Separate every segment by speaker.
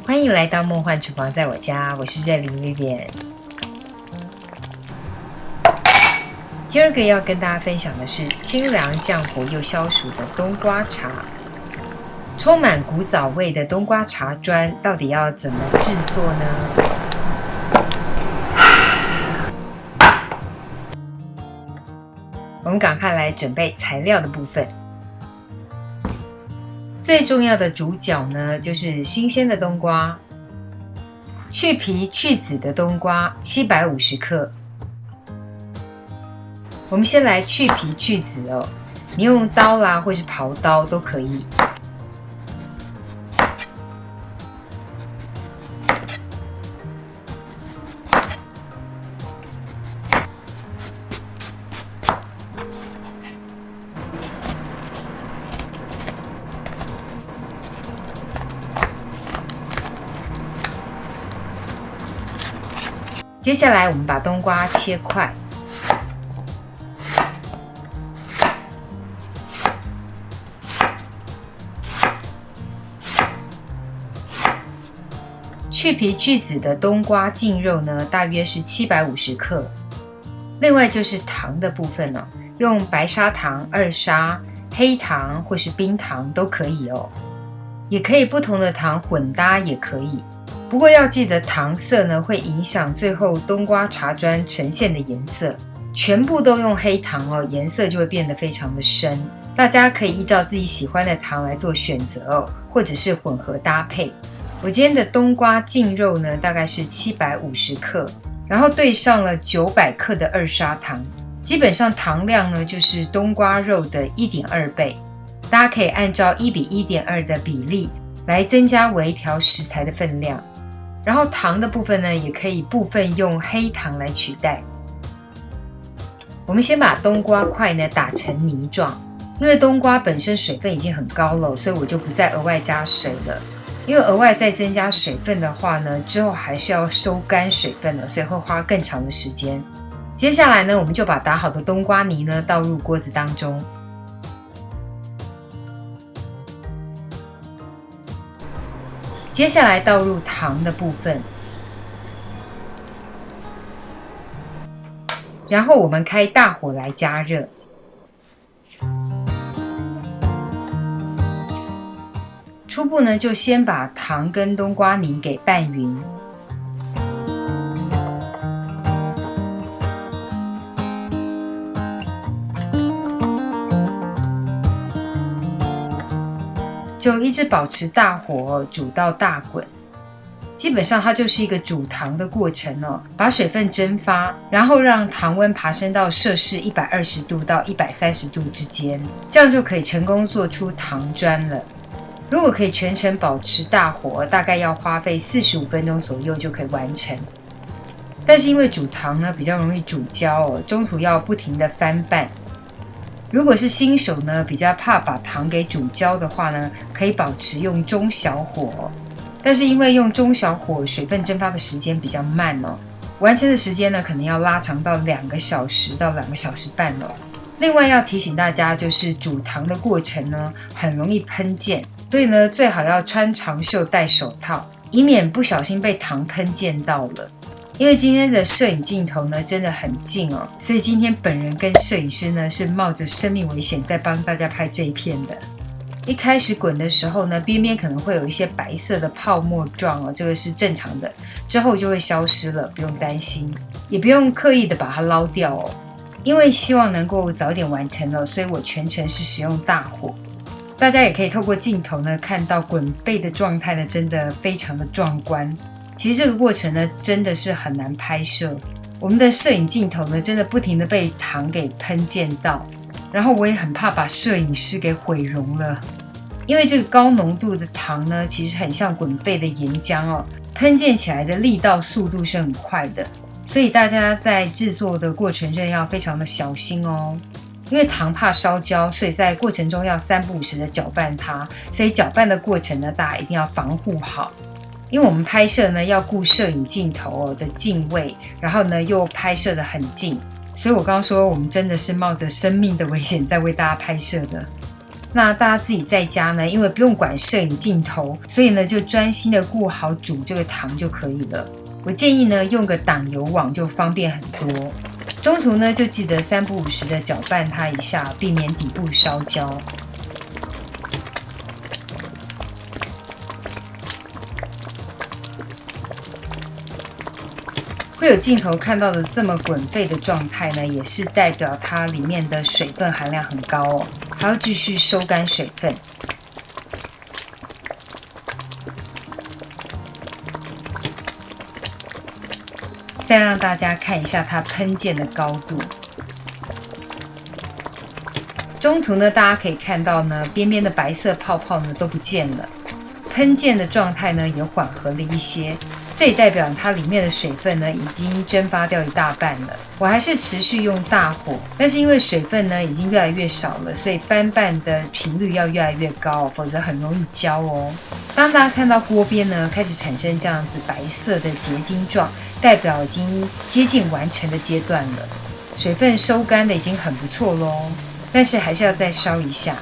Speaker 1: 欢迎来到梦幻厨房，在我家，我是热玲 Vivian。今儿个要跟大家分享的是清凉降火又消暑的冬瓜茶。充满古早味的冬瓜茶砖，到底要怎么制作呢？我们赶快来准备材料的部分。最重要的主角呢，就是新鲜的冬瓜，去皮去籽的冬瓜750克。我们先来去皮去籽哦，你用刀啦或是刨刀都可以。接下来我们把冬瓜切块，去皮去籽的冬瓜净肉呢，大约是750克。另外就是糖的部分哦，用白砂糖、二砂、黑糖或是冰糖都可以哦，也可以不同的糖混搭也可以。不过要记得糖色呢，会影响最后冬瓜茶砖呈现的颜色。全部都用黑糖哦，颜色就会变得非常的深。大家可以依照自己喜欢的糖来做选择哦，或者是混合搭配。我今天的冬瓜净肉呢，大概是750克，然后兑上了900克的二砂糖，基本上糖量呢就是冬瓜肉的1.2倍。大家可以按照1:1.2的比例来增加微调食材的分量。然后糖的部分呢，也可以部分用黑糖来取代。我们先把冬瓜块呢打成泥状，因为冬瓜本身水分已经很高了，所以我就不再额外加水了。因为额外再增加水分的话呢，之后还是要收干水分了，所以会花更长的时间。接下来呢，我们就把打好的冬瓜泥呢倒入锅子当中。接下来倒入糖的部分，然后我们开大火来加热。初步呢，就先把糖跟冬瓜泥给拌匀。就一直保持大火煮到大滚，基本上它就是一个煮糖的过程哦。把水分蒸发，然后让糖温爬升到摄氏120度到130度之间，这样就可以成功做出糖砖了。如果可以全程保持大火，大概要花费45分钟左右就可以完成。但是因为煮糖呢比较容易煮焦哦，中途要不停的翻拌。如果是新手呢，比较怕把糖给煮焦的话呢，可以保持用中小火哦。但是因为用中小火，水分蒸发的时间比较慢哦，完成的时间呢可能要拉长到2个小时到2个小时半哦。另外要提醒大家，就是煮糖的过程呢很容易喷溅，所以呢最好要穿长袖戴手套，以免不小心被糖喷溅到了。因为今天的摄影镜头呢真的很近哦，所以今天本人跟摄影师呢是冒着生命危险在帮大家拍这一片的。一开始滚的时候呢，边边可能会有一些白色的泡沫状哦，这个是正常的，之后就会消失了，不用担心，也不用刻意的把它捞掉哦。因为希望能够早点完成了，所以我全程是使用大火。大家也可以透过镜头呢看到滚沸的状态呢，真的非常的壮观。其实这个过程呢真的是很难拍摄，我们的摄影镜头呢真的不停的被糖给喷溅到，然后我也很怕把摄影师给毁容了。因为这个高浓度的糖呢其实很像滚沸的岩浆哦，喷溅起来的力道速度是很快的，所以大家在制作的过程真的要非常的小心哦。因为糖怕烧焦，所以在过程中要3不5时的搅拌它，所以搅拌的过程呢大家一定要防护好。因为我们拍摄呢要顾摄影镜头的镜位，然后呢又拍摄得很近，所以我刚刚说我们真的是冒着生命的危险在为大家拍摄的。那大家自己在家呢，因为不用管摄影镜头，所以呢就专心的顾好煮这个糖就可以了。我建议呢用个挡油网就方便很多。中途呢就记得3不5时的搅拌它一下，避免底部烧焦。会有镜头看到的这么滚沸的状态呢，也是代表它里面的水分含量很高哦，还要继续收干水分。再让大家看一下它喷溅的高度。中途呢，大家可以看到呢，边边的白色泡泡呢都不见了，喷溅的状态呢也缓和了一些。这也代表它里面的水分呢已经蒸发掉一大半了。我还是持续用大火，但是因为水分呢已经越来越少了，所以翻拌的频率要越来越高，否则很容易焦哦。当大家看到锅边呢开始产生这样子白色的结晶状，代表已经接近完成的阶段了，水分收干的已经很不错咯，但是还是要再烧一下。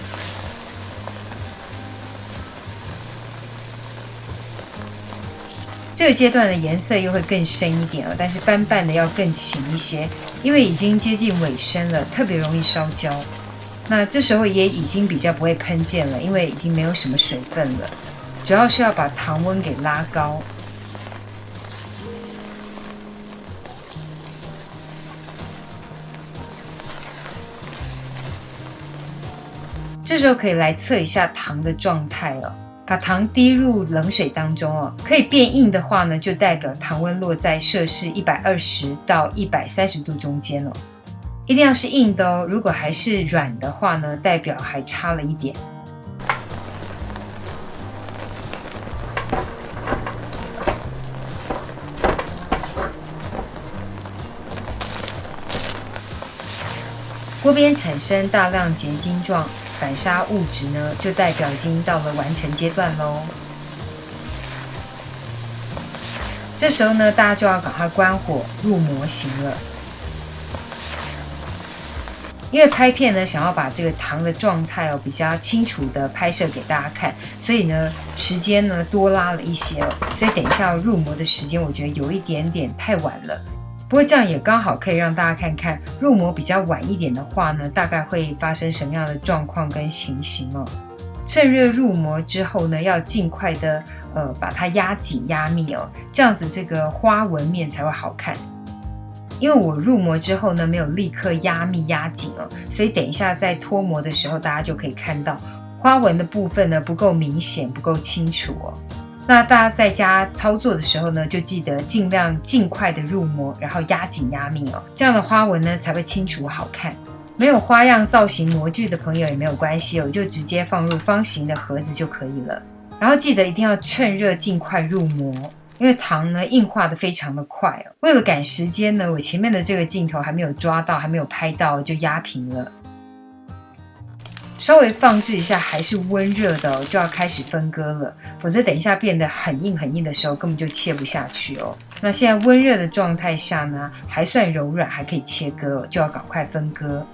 Speaker 1: 这个阶段的颜色又会更深一点了，但是翻拌的要更勤一些，因为已经接近尾声了，特别容易烧焦。那这时候也已经比较不会喷溅了，因为已经没有什么水分了，主要是要把糖温给拉高。这时候可以来测一下糖的状态了。把糖滴入冷水当中哦，可以变硬的话呢，就代表糖温落在摄氏120到130度中间哦。一定要是硬的哦，如果还是软的话呢，代表还差了一点。锅边产生大量结晶状反沙物质呢，就代表已经到了完成阶段咯。这时候呢，大家就要赶快关火入模型了。因为拍片呢，想要把这个糖的状态比较清楚的拍摄给大家看，所以呢，时间呢多拉了一些哦。所以等一下要入模的时间，我觉得有一点点太晚了。不过这样也刚好可以让大家看看，入模比较晚一点的话呢，大概会发生什么样的状况跟情形哦。趁热入模之后呢，要尽快的把它压紧压密哦，这样子这个花纹面才会好看。因为我入模之后呢，没有立刻压密压紧哦，所以等一下在脱模的时候，大家就可以看到花纹的部分呢不够明显，不够清楚哦。那大家在家操作的时候呢，就记得尽量尽快的入模，然后压紧压密哦，这样的花纹呢才会清楚好看。没有花样造型模具的朋友也没有关系哦，就直接放入方形的盒子就可以了。然后记得一定要趁热尽快入模，因为糖呢硬化的非常的快哦。为了赶时间呢，我前面的这个镜头还没有抓到，还没有拍到就压平了。稍微放置一下，还是温热的哦，就要开始分割了，否则等一下变得很硬很硬的时候，根本就切不下去哦。那现在温热的状态下呢，还算柔软，还可以切割哦，就要赶快分割。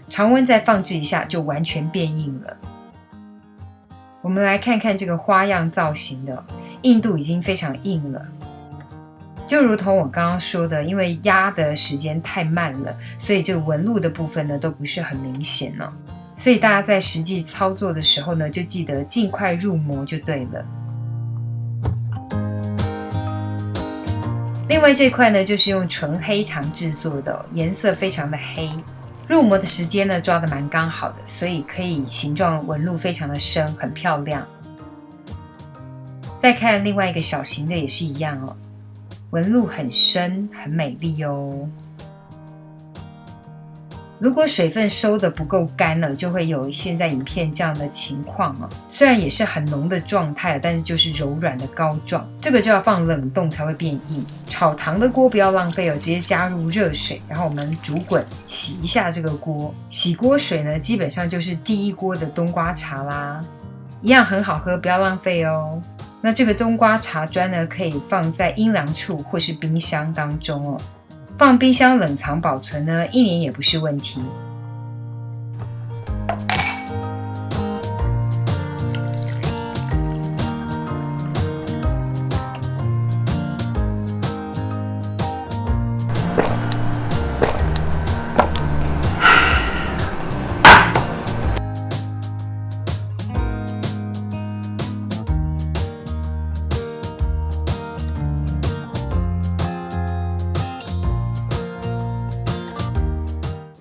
Speaker 1: 常温再放置一下，就完全变硬了。我们来看看这个花样造型的硬度已经非常硬了。就如同我刚刚说的，因为压的时间太慢了，所以这个纹路的部分呢都不是很明显哦。所以大家在实际操作的时候呢，就记得尽快入模就对了。另外这块呢，就是用纯黑糖制作的哦，颜色非常的黑。入模的时间呢抓得蛮刚好的，所以可以形状纹路非常的深，很漂亮。再看另外一个小型的也是一样哦。纹路很深，很美丽哦。如果水分收的不够干了，就会有现在影片这样的情况哦。虽然也是很浓的状态，但是就是柔软的膏状，这个就要放冷冻才会变硬。炒糖的锅不要浪费哦，直接加入热水，然后我们煮滚，洗一下这个锅。洗锅水呢，基本上就是第一锅的冬瓜茶啦，一样很好喝，不要浪费哦。那这个冬瓜茶砖呢，可以放在阴凉处或是冰箱当中哦。放冰箱冷藏保存呢，1年也不是问题。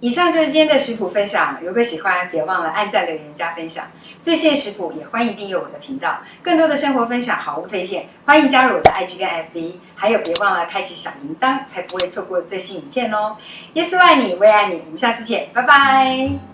Speaker 1: 以上就是今天的食谱分享，如果喜欢，别忘了按赞、留言、加分享。最新的食谱也欢迎订阅我的频道，更多的生活分享、好物推荐，欢迎加入我的 IG 跟 FB， 还有别忘了开启小铃铛，才不会错过最新影片哦。耶稣爱你，我也爱你，我们下次见，拜拜。